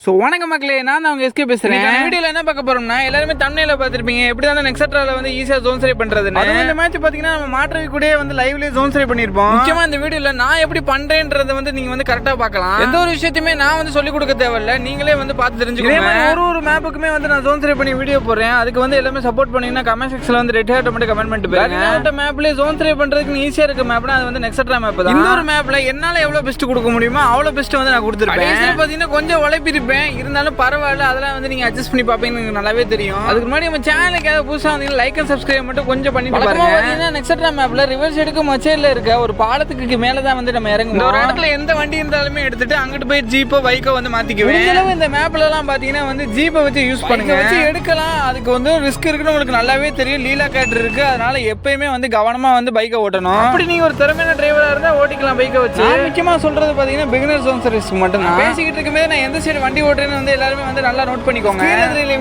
So வணக்கம் மக்களே, நான் தான் அவங்க எஸ்கே பேசுகிறேன். வீடியோவில் என்ன பார்க்க போகிறோம்னா, எல்லாருமே தமிழில் பார்த்துருப்பீங்க எப்படி தான் நெக்ஸட்ராவில் வந்து ஈஸியாக ஜோன் சரி பண்ணுறதுன்னு. இந்த மேட்ச் பார்த்தீங்கன்னா நம்ம மாற்றவி கூட வந்து லைவ்லேயே ஜோன் சரி பண்ணியிருப்போம். முக்கியமாக இந்த வீடியோவில் நான் எப்படி பண்ணுறேன்றதை வந்து நீங்கள் வந்து கரெக்டாக பார்க்கலாம். எந்த ஒரு விஷயத்தையுமே நான் வந்து சொல்லிக் கொடுக்க தேவையில்லை, நீங்களே வந்து பார்த்து தெரிஞ்சுக்கோங்க. ஒரு மேப்புக்குமே வந்து நான் ஜோன் சரி பண்ணி வீடியோ போடுறேன். அதுக்கு வந்து எல்லாமே சப்போர்ட் பண்ணிங்கன்னா கமெண்ட் செக்ஷனில் வந்து ரெட் ஹார்ட் மட்டும் கமெண்ட் பண்ணிட்டு போயிருங்க. மேப்லேயே ஜோன் சரி பண்ணுறதுக்கு ஈஸியாக இருக்க மேப்னா அது வந்து நெக்ஸட்ரா மேப் தான். இந்த ஒரு மேப்பில் என்னால் எவ்வளோ பெஸ்ட் கொடுக்க முடியுமோ அவ்வளோ பெஸ்ட் வந்து நான் கொடுத்துருப்பேன். பார்த்தீங்கன்னா கொஞ்சம் உழைப்பிருப்பேன், இருந்தாலும் பரவாயில்ல, அதெல்லாம் வந்து நீங்க அட்ஜஸ்ட் பண்ணி பாப்பீங்க, எனக்கு நல்லாவே தெரியும். அதுக்கு முன்னாடி நம்ம சேனலுக்கு ஏதாவது புதுசா வந்தீங்க லைக் அண்ட் சப்ஸ்கிரைப் மட்டும் கொஞ்சம் பண்ணிட்டு பாருங்க. பாத்தீங்கன்னா நெக்ஸட்ரா மேப்ல ரிவர்ஸ் எடுக்க மச்சேல இருக்க ஒரு பாலத்துக்கு மேல தான் வந்து நம்ம இறங்குவோம். ஒரு இடத்துல எந்த வண்டி இருந்தாலுமே எடுத்துட்டு அங்கிட்டு போய் ஜீப்போ பைக்கோ வந்து மாத்திக்குவேன். இந்த மேப்ல எல்லாம் பாத்தீங்கன்னா வந்து ஜீப்பை வச்சு யூஸ் பண்ணுங்க, வச்சு எடுக்கலாம். அதுக்கு வந்து ரிஸ்க் இருக்குன்னு உங்களுக்கு நல்லாவே தெரியும். லீலா கேட்டர் இருக்கு, அதனால எப்பயுமே வந்து கவனமா வந்து பைக்கை ஓட்டணும். அப்படி நீங்க ஒரு திறமையான டிரைவரா இருந்தா ஓட்டிக்கலாம் பைக்கை வச்சு. முக்கியமா சொல்றது பாத்தீங்கன்னா பிகினர் ஜோன் சர்வீஸ் மட்டும் தான். பேசிக்கிட்டு இருக்கும்போது நான் எந்த சைடு வண்டி ஓட்டுறேன்னு வந்து எல்லாரும் வந்து நல்லா நோட் பண்ணிக்கோங்க.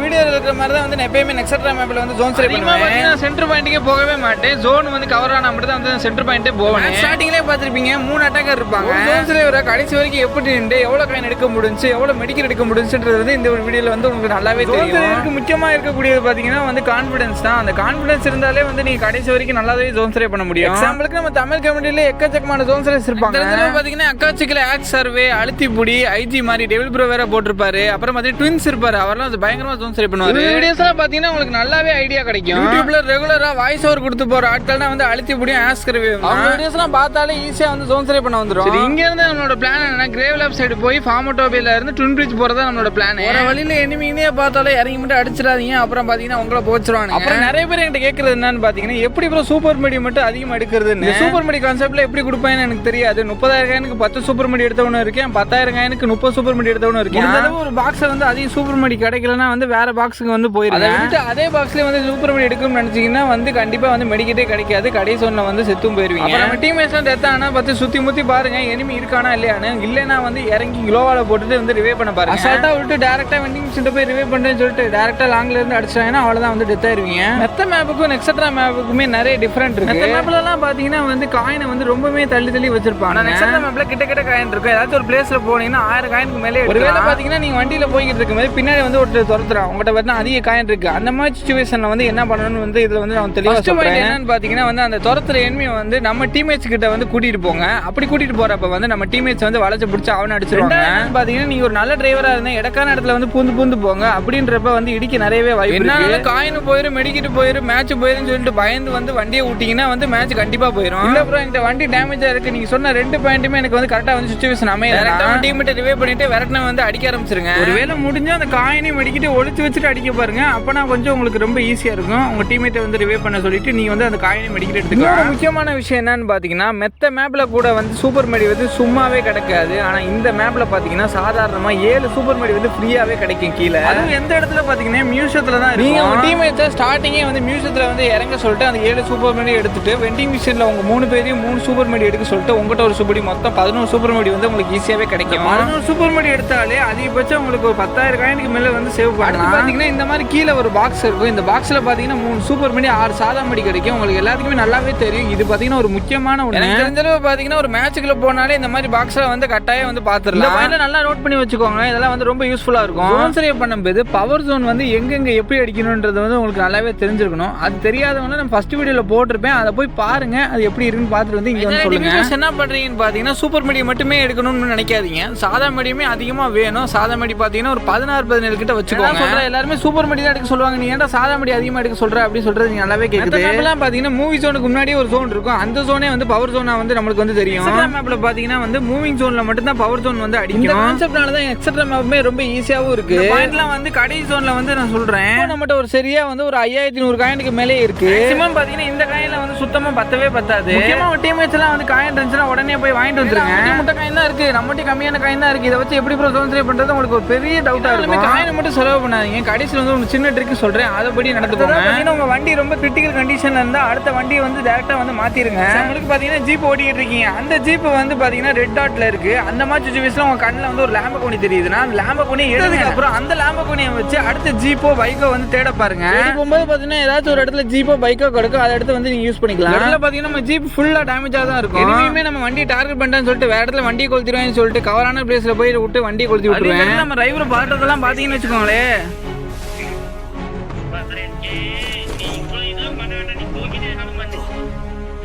வீடியோல இருக்கிற மாதிரி தான் வந்து எப்பயுமே நெக்ஸட்ரா மேப்ல வந்து ஜோன் சரி பண்ணுவேன். சென்டர் பாயிண்ட்க்கே போகவே மாட்டேன். ஜோன் வந்து கவர் ஆனா மட்டும் தான் வந்து சென்டர் பாயிண்டே போவேன். ஸ்டார்டிங்லயே பாத்திருப்பீங்க 3 அட்டாக்கர் இருப்பாங்க. ஜோன் சரி வர கடைசி வரைக்கும் எப்படி நின்று எவ்வளவு காயின் எடுக்க முடிஞ்சு எவ்வளவு மெடிக்கல் எடுக்க முடிஞ்சுன்றது வந்து இந்த ஒரு வீடியோல வந்து உங்களுக்கு நல்லாவே தெரியும். முக்கியமா இருக்கக்கூடியது பாத்தீங்கன்னா வந்து கான்பிடன்ஸ் தான். அந்த கான்பிடன்ஸ் இருந்தாலே வந்து நீங்க கடைசி வரைக்கும் நல்லாவே ஜோன் சரி பண்ண முடியும். எக்ஸாம்பிளுக்கு நம்ம தமிழ் கம்யூனிட்டில எக்கச்சக்கமான ஜோன் சரிஸ் இருப்பாங்க. பாத்தீங்கன்னா அக்காச்சிக்கல ஆக்ஸ் சர்வே, அழுத்திப்புடி, ஐஜி மாதிரி டெவில் ப்ரோ வேற போட்டிருப்பாரு. அப்புறம் பாத்தீங்கன்னா ட்வின்ஸ் இருப்பாரு, அவரெல்லாம் பயங்கரமா ஜோன் சரி பண்ணுவாரு. வீடியோஸ் எல்லாம் பாத்தீங்கன்னா உங்களுக்கு நல்லாவே ஐடியா கிடைக்கும். யூடியூப்ல ரெகுலரா வாய்ஸ் ஓவர் கொடுத்து போற ஆட்கள்னா வந்து அழுத்திப்புடியும் ஆக்ஸ் சர்வே, அவங்க வீடியோஸ் எல்லாம் பார்த்தாலே ஈஸியா வந்து ஜோன் சரி பண்ண வந்துரும். இங்க இருந்து நம்மளோட பிளான் என்னன்னா, கிரேவ் லேப் சைடு போய் ஃபார்மோட்டோபியில இருந்து ட்வின் பிரிட்ஜ் போறதா நம்மளோட பிளான். ஒரு வழியில எனிமினே பார்த்தாலே இறங்கி மட்டும் அடிச்சிடாதீங்க, அப்புறம் பாத்தீங்கன்னா உங்களை போச்சிருவாங்க. அப்புறம் நிறைய பேர் என்கிட்ட கேட்கறது என்னன்னு பாத்தீங்கன்னா, எப்படி ப்ரோ சூப்பர் மீடி மட்டும் அதிகமா எடுக்கிறதுன்னு. சூப்பர் மீடி கான்செப்ட்ல எப்படி கொடுப்பேன்னு எனக்கு தெரியாது. 30,000 காயினுக்கு 10 சூப்பர் மீடி எடுத்தவனும் இருக்கேன், 10,000 காயினுக்கு 30 சூப்பர் மீடி எடுத்தவனும் இருக்கேன். இந்த அளவு ஒரு பாக்ஸை வந்து அதிக சூப்பர் மீடி கிடைக்கலன்னா வந்து வேற பாக்ஸுக்கு வந்து போயிருங்க. அதே பாக்ஸ்ல வந்து சூப்பர் மீடி எடுக்கணும்னு நினைச்சீங்கன்னா வந்து கண்டிப்பா வந்து மெடிக்கெட்டே கிடைக்காது. கடைசி ஒன்ல வந்து செத்தும் போயிருவீங்க. நம்ம டீம்மேட்ஸ் டெத் ஆனா பார்த்து சுத்தி முத்தி பாருங்க, எனிமி இருக்கானா இல்லையானு. இல்லைன்னா வந்து இறங்கி குளோவால போட்டுட்டு வந்து ரிவே பண்ண பாருங்க. அசால்ட்டா விட்டு டேரக்டா வெண்டிங் மிஷின் போய் ரிவே பண்றேன்னு சொல்லிட்டு டேரக்டா லாங்ல இருந்து அடிச்சாங்கன்னா அவ்வளவுதான் வந்து டெத் ஆயிருவீங்க. மெத்த மேப்புக்கும் நெக்ஸட்ரா மேப்புக்குமே நிறைய டிஃபரெண்ட் இருக்கு. மெத்த மேப்ல எல்லாம் பாத்தீங்கன்னா வந்து காயினை வந்து ரொம்பவே தள்ளி தள்ளி வச்சிருப்பாங்க. நெக்ஸட்ரா மேப்ல கிட்ட கிட்ட காயின் இருக்கும். ஏதாச்சும் ஒரு பிளேஸ்ல போனீங்கன்னா 1000 காயினுக்கு மேலே. ஒருவேளை பாத்தீங்கன்னா நீங்க வண்டியில போய்கிட்டு இருக்கும்போது பின்னாடி வந்து ஒரு துரத்துறா, உங்கள்கிட்ட வந்து அதிக காயின் இருக்கு. அந்த மாதிரி சிச்சுவேஷன்ல வந்து என்ன பண்ணணும்னு வந்து இதுல வந்து நான் தெளிவா சொல்றேன். என்னன்னு பாத்தீங்கன்னா வந்து அந்த துரத்துற எனிமியை வந்து நம்ம டீம்மேட்ஸ் கிட்ட வந்து கூட்டிட்டு போங்க. அப்படி கூட்டிட்டு போறப்ப வந்து நம்ம டீம்மேட்ஸ் வந்து வளைச்சு பிடிச்சி அவனை அடிச்சிருவாங்க. பாத்தீங்கன்னா நீங்க ஒரு நல்ல டிரைவரா இருந்தா இடக்கான இடத்துல வந்து பூந்து போங்க. அப்படின்றப்ப வந்து இடிக்க நிறையவே வாய்ப்பு இருக்கு. காயின் போயிரும், மெடிக்கிட்டு போயிரும், மேட்ச் போயிருன்னு சொல்லிட்டு பயந்து வந்து வண்டியை ஊட்டிங்கன்னா வந்து மேட்ச் கண்டிப்பா போயிடும். இல்ல ப்ரோ என்கிட்ட வண்டி டேமேஜா இருக்கு, நீங்க சொன்ன 2 பாயிண்ட்டுமே எனக்கு வந்து கரெக்டா வந்து சிச்சுவேஷன் அமையல, டீம்மேட் ரிவே பண்ணிட்டு விரட்டின வந்து அடிக்க ஆரம்பிச்சிருங்க. ஒருவேளை முடிஞ்சா அந்த காயினை மெடிக்கிட்டு ஒளிச்சு வச்சுட்டு அடிக்க பாருங்க. அப்பனா கொஞ்சம் உங்களுக்கு ரொம்ப ஈஸியா இருக்கும். உங்க டீம்மேட்டை வந்து ரிவே பண்ண சொல்லிட்டு நீங்க வந்து அந்த காயினை மெடிக்கிட்டு எடுத்துக்கலாம். முக்கியமான விஷயம் என்னன்னு பாத்தீங்கன்னா, மெத்த மேப்ல கூட வந்து சூப்பர் மெடி வந்து சும்மாவே கிடைக்காது. ஆனா இந்த மேப்ல பாத்தீங்கன்னா சாதாரணமா 7 சூப்பர் மெடி வந்து ஃப்ரீயாவே கிடைக்கும் கீழே. அதுவும் எந்த இடத்துல பாத்தீங்கன்னா மியூசியத்துல தான் நீங்க உங்க டீம்மேட்ஸை ஸ்டார்டிங்கே வந்து மியூசியத்துல வந்து இறங்க சொல்லிட்டு அந்த 7 சூப்பர் மெடி எடுத்துட்டு வெண்டிங் மிஷின்ல உங்க 3 பேரையும் 3 சூப்பர் மெடி எடுக்க சொல்லிட்டு உங்ககிட்ட ஒரு சூப்பர் மொத்தம் 11 சூப்பர் மெடி வந்து உங்களுக்கு ஈஸியாவே கிடைக்கும். 11 சூப்பர் மெடி எடுத்தாலே அதிகபட்சம் உங்களுக்கு ஒரு 10,000 காயினுக்கு மேல வந்து சேவ் பண்ணலாம். பாத்தீங்கன்னா இந்த மாதிரி கீழே ஒரு பாக்ஸ் இருக்கும். இந்த பாக்ஸ்ல பாத்தீங்கன்னா 3 சூப்பர் மெடி 6 சாதா மெடி கிடைக்கும். உங்களுக்கு எல்லாத்துக்குமே நல்லாவே தெரியும். இது பாத்தீங்கன்னா ஒரு முக்கியமான ஒண்ணு. எனக்கு தெரிஞ்ச அளவு பாத்தீங்கன்னா ஒரு மேட்ச்க்குள்ள போனாலே இந்த மாதிரி பாக்ஸ்ல வந்து கட்டாயம் வந்து பாத்துறலாம். இந்த பாயிண்ட்ல நல்லா நோட் பண்ணி வச்சுக்கோங்க. இதெல்லாம் வந்து ரொம்ப யூஸ்ஃபுல்லா இருக்கும். ஜோன் சரி பண்ணும்போது பவர் ஜோன் வந்து எங்கெங்க எப்படி அடிக்கணும்ன்றது வந்து உங்களுக்கு நல்லாவே தெரிஞ்சிருக்கணும். அது தெரியாதவங்க நம்ம ஃபர்ஸ்ட் வீடியோல போட்டிருப்பேன், அதை போய் பாருங்க. அது எப்படி இருக்குன்னு பார்த்துட்டு வந்து இங்க வந்து சொல்லுங்க. என்ன பண்றீங்கன்னு பாத்தீங்கன்னா சூப்பர் மெடி மட்டுமே எடுக்கணும்னு நினைக்காதீங்க. சாதா மெடியுமே அதிகமா வேணும். சாதா மெடி பாத்தீங்கன்னா ஒரு 16-17 கிட்ட வச்சுக்கோங்க. சொல்ற எல்லாருமே சூப்பர் மெடி தான் எடுக்க சொல்லுவாங்க. நீ ஏன்டா சாதா மெடி அதிகமா எடுக்க சொல்ற அப்படி சொல்றது நீங்க நல்லாவே கேக்குது. மேப்லாம் பாத்தீங்கன்னா மூவி ஜோனுக்கு முன்னாடி ஒரு ஜோன் இருக்கும். அந்த ஜோனே வந்து பவர் ஜோனா வந்து நம்மளுக்கு வந்து தெரியும். எக்ஸட்ரா மேப்ல பாத்தீங்கன்னா வந்து மூவிங் ஜோன்ல மட்டும் தான் பவர் ஜோன் வந்து அடிக்கும். இந்த கான்செப்ட்னால தான் எக்ஸட்ரா மேப்புமே ரொம்ப ஈஸியாவும் இருக்கு. பாயிண்ட்லாம் வந்து கடைசி ஜோன்ல வந்து நான் சொல்றேன் நம்மட்ட ஒரு சரியா வந்து ஒரு 5100 காயினுக்கு மேலே இருக்கு. மேக்ஸிமம் பாத்தீங்கன்னா இந்த காயின்ல வந்து சுத்தமா பத்தவே பத்தாது. முக்கியமா டீம்மேட்ஸ் எல்லாம் வந்து காயின் இருந்துச்சுன்னா உடனே போய் வாங்கிட்டு வந்துருங்க. முட்டை காயின் தான் இருக்கு, நம்மகிட்ட கம்மியான காயின் தான் இருக்கு. இதை வச்சு எப்படி ப்ரோ ஜோன் சரி பண்றது உங்களுக்கு ஒரு பெரிய டவுட்டா இருக்கும். காயினை மட்டும் செலவு பண்ணாதீங்க. கடைசியில் வந்து ஒரு சின்ன ட்ரிக் சொல்றேன், அதை படி நடந்துக்கோங்க. உங்க வண்டி ரொம்ப கிரிட்டிக்கல் கண்டிஷன்ல இருந்தா அடுத்த வண்டியை வந்து டைரக்டா வந்து மாத்திருங்க. உங்களுக்கு பாத்தீங்கன்னா ஜீப் ஓட்டிட்டு இருக்கீங்க, அந்த ஜீப் வந்து பாத்தீங்கன்னா ரெட் டாட்ல இருக்கு. அந்த மாதிரி சிச்சுவேஷன்ல உங்க கண்ணுல வந்து ஒரு லாம்பர்கோனி தெரியுதுன்னா அந்த லாம்பர்கோனி எடுத்ததுக்கு அப்புறம் அந்த லாம்பர்கோனியை வச்சு அடுத்த ஜீப்போ பைக்கோ வந்து தேட பாருங்க. போகும்போது பாத்தீங்கன்னா ஏதாச்சும் ஒரு இடத்துல ஜீப்போ பைக்கோ கிடைக்கும், அதை எடுத்து வந்து நீங்க யூஸ் பண்ணிக்கலாம். இடத்துல பாத்தீங்கன்னா நம்ம ஜீப் ஃபுல்லா டேமேஜா தான் இருக்கும். எதுவுமே நம்ம வண்டி டார்கெட் பண்ணிட்டேன்னு சொல்லிட்டு வேற இடத்துல வண்டியை கொளுத்திடுவேன்னு சொல்லிட்டு கவரான பிளேஸ்ல போய் விட்டு வண்டியை கொளுத்தி விட்டுருவாங்க. விட்டுருவேன். நம்ம டிரைவர் பாட்டதெல்லாம் பாத்தீங்கன்னு வச்சுக்கோங்களேன்.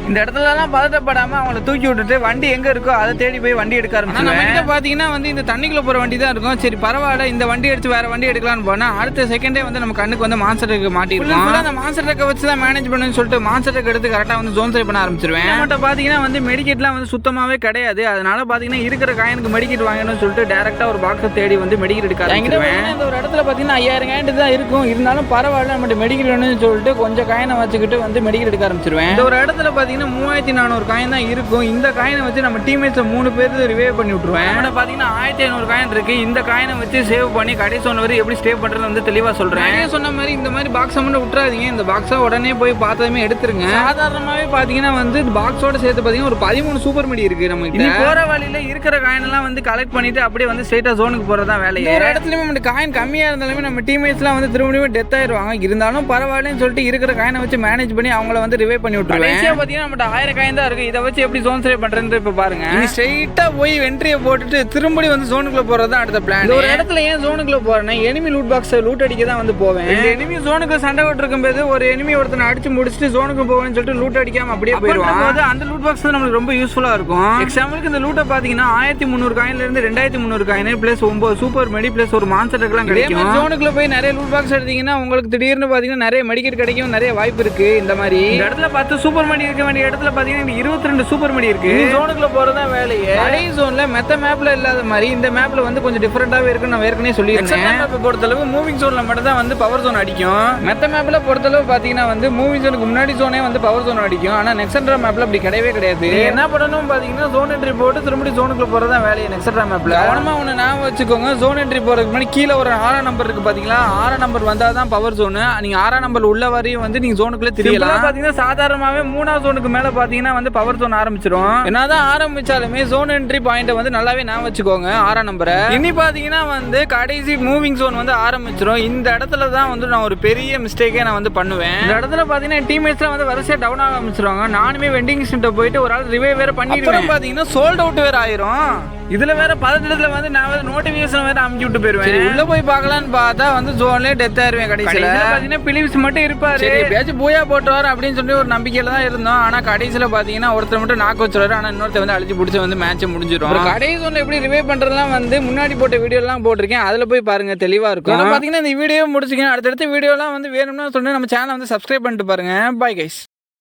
இந்த இடத்துலலாம் பதட்டப்படாம அவங்கள தூக்கி விட்டுட்டு வண்டி எங்க இருக்கோ அதை தேடி போய் வண்டி எடுக்க ஆரம்பிச்சு. நம்ம கிட்ட பாத்தீங்கன்னா வந்து இந்த தண்ணிக்குள்ள போற வண்டி தான் இருக்கும். சரி பரவாயில்ல, இந்த வண்டி எடுத்து வேற வண்டி எடுக்கலாம்னு போனா அடுத்த செகண்டே வந்து நம்ம கண்ணுக்கு வந்து மான்ஸ்டர் ட்ரக் மாட்டிருக்கோம். அந்த மான்ஸ்டர் ட்ரக்கை வச்சு தான் மேனேஜ் பண்ணுன்னு சொல்லிட்டு மான்ஸ்டர் ட்ரக் எடுத்து கரெக்டா வந்து ஜோன் சரி பண்ண ஆரம்பிச்சிருவேன். நம்மகிட்ட பாத்தீங்கன்னா வந்து மெடிக்கெட்லாம் வந்து சுத்தமாவே கிடையாது. அதனால பாத்தீங்கன்னா இருக்கிற காயினுக்கு மெடிக்கெட் வாங்கணும்னு சொல்லிட்டு டைரக்டா ஒரு பாக்ஸை தேடி வந்து மெடிக்கெட் எடுக்க ஆரம்பிச்சிருவேன். இந்த ஒரு இடத்துல பாத்தீங்கன்னா 5000 காயின் தான் இருக்கும். இருந்தாலும் பரவாயில்ல, நம்ம மெடிக்கெட் வேணும்னு சொல்லிட்டு கொஞ்சம் காயினை வச்சுக்கிட்டு வந்து மெடிக்கெட் எடுக்க ஆரம்பிச்சிருவேன். இந்த ஒரு இடத்துல பாத்தீங்கன்னா 3400 காயின் தான் இருக்கும். இந்த காயினை வச்சு நம்ம டீம்மேட்ஸ்ல 3 பேர் ரிவைவ் பண்ணி விட்டுருவேன். நம்ம பாத்தீங்கன்னா 1500 காயின் இருக்கு. இந்த காயினை வச்சு சேவ் பண்ணி கடைசி ஒன்று வரை எப்படி ஸ்டே பண்றது வந்து தெளிவா சொல்றேன். சொன்ன மாதிரி இந்த மாதிரி பாக்ஸ் மட்டும் விட்டுறாதீங்க. இந்த பாக்ஸை உடனே போய் பார்த்ததுமே எடுத்துருங்க. சாதாரணமாவே பாத்தீங்கன்னா வந்து பாக்ஸோட சேர்த்து பாத்தீங்கன்னா ஒரு 13 சூப்பர் மெடி இருக்கு. நம்ம இனி போற வழியில இருக்கிற காயின் எல்லாம் வந்து கலெக்ட் பண்ணிட்டு அப்படியே வந்து ஸ்ட்ரைட்டா ஜோனுக்கு போறதா வேலையை. ஒரு இடத்துலயுமே நம்ம காயின் கம்மியா இருந்தாலுமே நம்ம டீம்மேட்ஸ் எல்லாம் வந்து திரும்பியும் டெத் ஆயிருவாங்க. இருந்தாலும் பரவாயில்லன்னு சொல்லிட்டு இருக்கிற காயினை வச்சு மேனேஜ் பண்ணி அவங்கள வந்து ரிவைவ் பண்ணி விட்டுருவேன். பாத்தீங்கன்னா நம்ம 1000 காயின் தான் இருக்கு. இதை வச்சு எப்படி ஜோன் சேவ் பண்றேன்னு இப்ப பாருங்க. நீ ஸ்ட்ரைட்டா போய் என்ட்ரியை போட்டுட்டு திரும்பி வந்து ஜோனுக்குள்ள போறதா அடுத்த பிளான். ஒரு இடத்துல ஏன் ஜோனுக்குள்ள போறேன்னா எனிமி லூட் பாக்ஸ் லூட் அடிக்க தான் வந்து போவேன். இந்த எனிமி ஜோனுக்கு சண்டை போட்டு இருக்கும்போது ஒரு எனிமி ஒருத்தனை அடிச்சு முடிச்சுட்டு ஜோனுக்கு போவேன்னு சொல்லிட்டு லூட் அடிக்காம அப்படியே போயிடுவான். அந்த லூட் பாக்ஸ் நமக்கு ரொம்ப யூஸ்ஃபுல்லா இருக்கும். எக்ஸாம்பிளுக்கு இந்த லூட்டை பாத்தீங்கன்னா 1300 காயின்ல இருந்து 2300 காயின் பிளஸ் 9 சூப்பர் மெடி பிளஸ் ஒரு மான்ஸ்டர் எல்லாம் கிடைக்கும். ஜோனுக்குள்ள போய் நிறைய லூட் பாக்ஸ் எடுத்தீங்கன்னா உங்களுக்கு திடீர்னு பாத்தீங்கன்னா நிறைய மெடிக்கெட் கிடைக்கும், நிறைய வாய்ப்பு இருக்கு. இந்த மாதிரி இந்த இடத்துல 10 சூப்பர் மெடி இருக்க வேண்டிய இடத்துல பாத்தீங்கன்னா 22 சூப்பர் மெடி இருக்கு. ஜோனுக்குள்ள போறதா வேலையே. கடைசி ஜோன்ல மெத்த மேப்ல இல்லாத மாதிரி இந்த மேப்ல வந்து கொஞ்சம் டிஃபரெண்டாவே இருக்குன்னு நான் ஏற்கனவே சொல்லியிருந்தேன். மேப்பை பொறுத்தளவு மூவிங் ஜோன்ல மட்டும் தான் வந்து பவர் ஜோன் அடிக்கும். மெத்த மேப்ல பொறுத்தளவு பாத்தீங்கன்னா வந்து மூவிங் ஜோனுக்கு முன்னாடி ஜோனே வந்து பவர் ஜோன் அடிக்கும். ஆனா நெக்ஸ்ட்ரா மேப்ல அப்படி கிடையவே கிடையாது. என்ன பண்ணணும் பாத்தீங்கன்னா ஜோன் என்ட்ரி போட்டு திரும்பி ஜோனுக்குள்ள போறதா வேலையை. நெக்ஸ்ட்ரா மேப்ல கவனமா ஒண்ணு ஞாபகம் வச்சுக்கோங்க. ஜோன் என்ட்ரி போறதுக்கு முன்னாடி கீழே ஒரு 6 நம்பர் இருக்கு பாத்தீங்களா. 6 நம்பர் வந்தாதான் பவர் ஜோன். நீங்க 6 நம்பர் உள்ள வரையும் வந்து நீங்க ஜோனுக்குள்ள தெரியலாம். பாத்தீங்கன்னா சாதாரணமாவே 3வது ஜோனுக்கு மேல பாத்தீங்கன்னா வந்து பவர் ஜோன் ஆரம்பிச்சிடும். என்னதான் ஆரம்பிச்சாலுமே ஜோன் என்ட்ரி பாயிண்ட் வந்து நல்லாவே நான் வச்சுக்கோங்க 6 நம்பரை. இனி பாத்தீங்கன்னா வந்து கடைசி மூவிங் ஜோன் வந்து ஆரம்பிச்சிடும். இந்த இடத்துல தான் வந்து நான் ஒரு பெரிய மிஸ்டேக்கே நான் வந்து பண்ணுவேன். இந்த இடத்துல பாத்தீங்கன்னா டீம்மேட்ஸ்லாம் வந்து வரிசையா டவுன் ஆக ஆரம்பிச்சிருவாங்க. நானுமே வெண்டிங் சென்டர் போயிட்டு ஒரு ஆள் ரிவைவ் வேற பண்ணிடுவேன். பாத்தீங்கன்னா சோல்ட் அவுட் வேற ஆயிரும். இதுல வேற பதட்டத்துல வந்து நான் வந்து நோட்டிபிகேஷன் வேற அமுக்கி விட்டு போயிருவேன். உள்ள போய் பார்க்கலான்னு பார்த்தா வந்து ஜோன்லயே டெத் ஆயிருவேன். கடைசியில பாத்தீங்கன்னா பிலிப்ஸ் மட்டும் இருப்பாரு. சரி எப்பயாச்சும் பூயா போட்டுவாரு அப்படின்னு சொல்லி ஒரு நம்பிக்கையில தான் இருந்தோம். ஆனா கடைசியில பாத்தீங்கன்னா ஒருத்தர் மட்டும் நாக்கு வச்சுருவாரு. ஆனா இன்னொருத்தர் வந்து அழிச்சு பிடிச்சி வந்து மேட்ச் முடிஞ்சிடும். கடைசி ஜோன்ல எப்படி ரிவைவ் பண்றதுலாம் வந்து முன்னாடி போட்ட வீடியோ எல்லாம் போட்டிருக்கேன். அதுல போய் பாருங்க, தெளிவா இருக்கும். பாத்தீங்கன்னா இந்த வீடியோ முடிச்சுக்கேன். அடுத்தடுத்த வீடியோ எல்லாம் வந்து வேணும்னா சொல்லி நம்ம சேனல் வந்து சப்ஸ்கிரைப் பண்ணிட்டு பாருங்க. Bye guys.